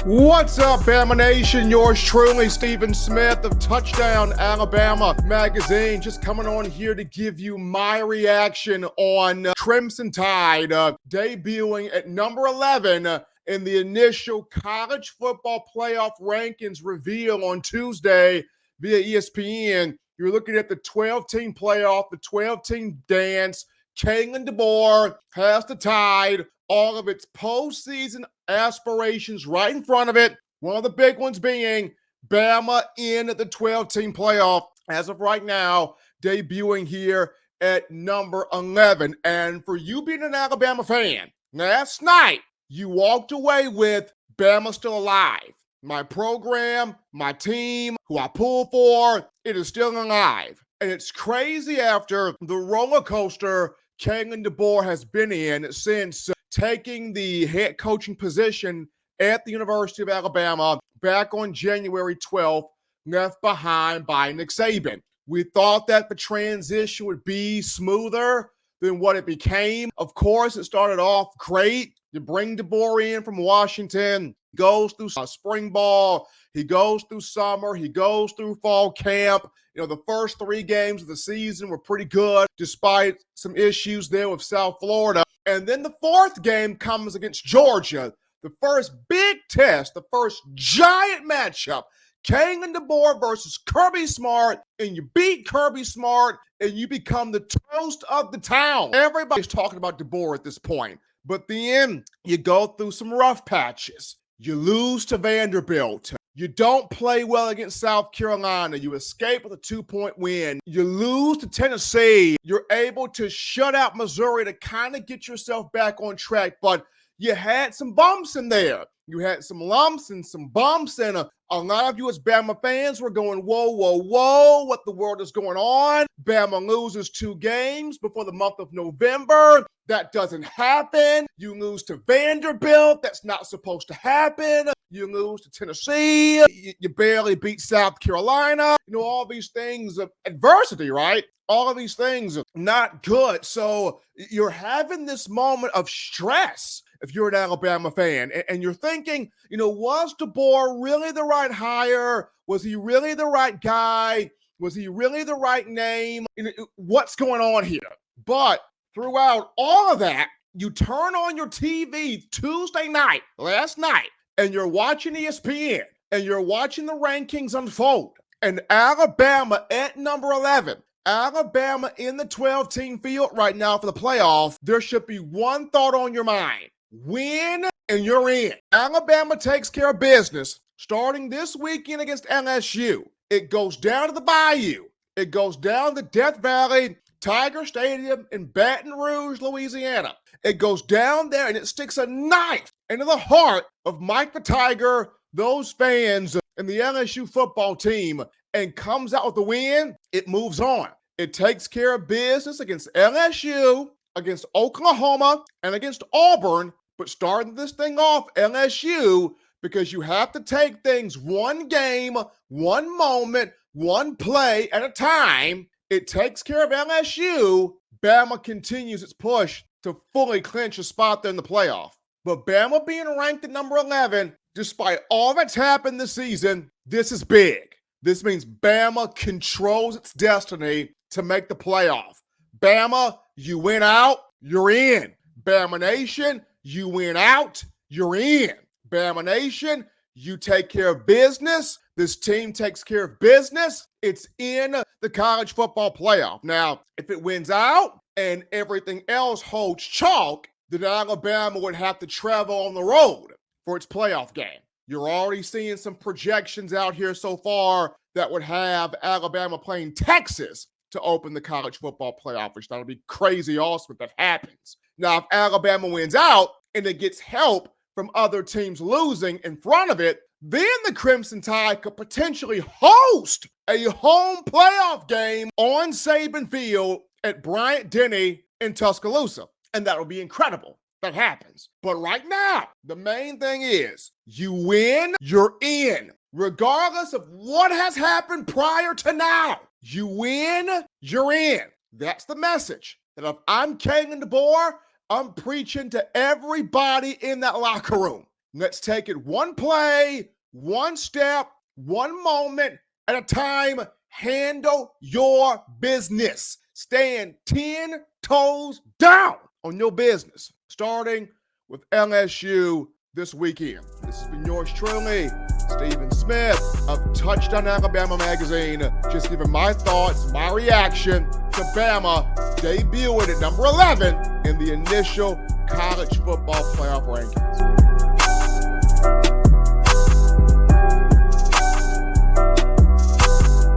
What's up, Bama Nation? Yours truly, Stephen Smith of Touchdown Alabama Magazine, just coming on here to give you my reaction on Crimson Tide debuting at number 11 in the initial college football playoff rankings reveal on Tuesday via ESPN. You're looking at the 12-team playoff, the 12-team dance. Kalen DeBoer has the Tide, all of its postseason aspirations right in front of it. One of the big ones being Bama in the 12-team playoff as of right now, debuting here at number 11. And for you being an Alabama fan, last night you walked away with Bama still alive. My program, my team, who I pull for, it is still alive. And it's crazy after the roller coaster Kalen DeBoer has been in since taking the head coaching position at the University of Alabama back on January 12th, left behind by Nick Saban. We thought that the transition would be smoother than what it became. Of course, it started off great. You bring DeBoer in from Washington, goes through spring ball, he goes through summer, he goes through fall camp. The first 3 games of the season were pretty good, despite some issues there with South Florida. And then the 4th game comes against Georgia, the first big test, the first giant matchup. Kalen DeBoer versus Kirby Smart, and you beat Kirby Smart, and you become the toast of the town. Everybody's talking about DeBoer at this point. But then you go through some rough patches. You lose to Vanderbilt. You don't play well against South Carolina. You escape with a 2-point win. You lose to Tennessee. You're able to shut out Missouri to kind of get yourself back on track. But you had some bumps in there. You had some lumps and some bumps. And a lot of you as Bama fans were going, whoa, whoa, whoa, what the world is going on? Bama loses 2 games before the month of November. That doesn't happen. You lose to Vanderbilt. That's not supposed to happen. You lose to Tennessee. You barely beat South Carolina. All these things of adversity, right? All of these things are not good. So you're having this moment of stress if you're an Alabama fan. And you're thinking, was DeBoer really the right hire? Was he really the right guy? Was he really the right name? What's going on here? But throughout all of that, you turn on your TV Tuesday night, last night, and you're watching ESPN, and you're watching the rankings unfold. And Alabama at number 11, Alabama in the 12-team field right now for the playoff, there should be one thought on your mind. Win, and you're in. Alabama takes care of business starting this weekend against LSU. It goes down to the Bayou. It goes down to Death Valley, Tiger Stadium in Baton Rouge, Louisiana. It goes down there and it sticks a knife into the heart of Mike the Tiger, those fans, and the LSU football team, and comes out with the win. It moves on. It takes care of business against LSU, against Oklahoma, and against Auburn. But starting this thing off, LSU, because you have to take things one game, one moment, one play at a time. It takes care of LSU. Bama continues its push to fully clinch a spot there in the playoff. But Bama being ranked at number 11, despite all that's happened this season, this is big. This means Bama controls its destiny to make the playoff. Bama, you win out, you're in. Bama Nation, you win out, you're in. Bama Nation, you take care of business. This team takes care of business. It's in the college football playoff. Now, if it wins out and everything else holds chalk, then Alabama would have to travel on the road for its playoff game. You're already seeing some projections out here so far that would have Alabama playing Texas to open the college football playoff, which that would be crazy awesome if that happens. Now, if Alabama wins out and it gets help from other teams losing in front of it, then the Crimson Tide could potentially host a home playoff game on Saban Field at Bryant-Denny in Tuscaloosa. And that would be incredible. That happens. But right now, the main thing is you win, you're in. Regardless of what has happened prior to now, you win, you're in. That's the message. And if I'm Kalen DeBoer, I'm preaching to everybody in that locker room. Let's take it one play, one step, one moment at a time. Handle your business. Stand 10 toes down on your business, starting with LSU this weekend. This has been yours truly, Stephen Smith of Touchdown Alabama magazine, just giving my thoughts, my reaction to Bama debuting at number 11 in the initial college football playoff rankings.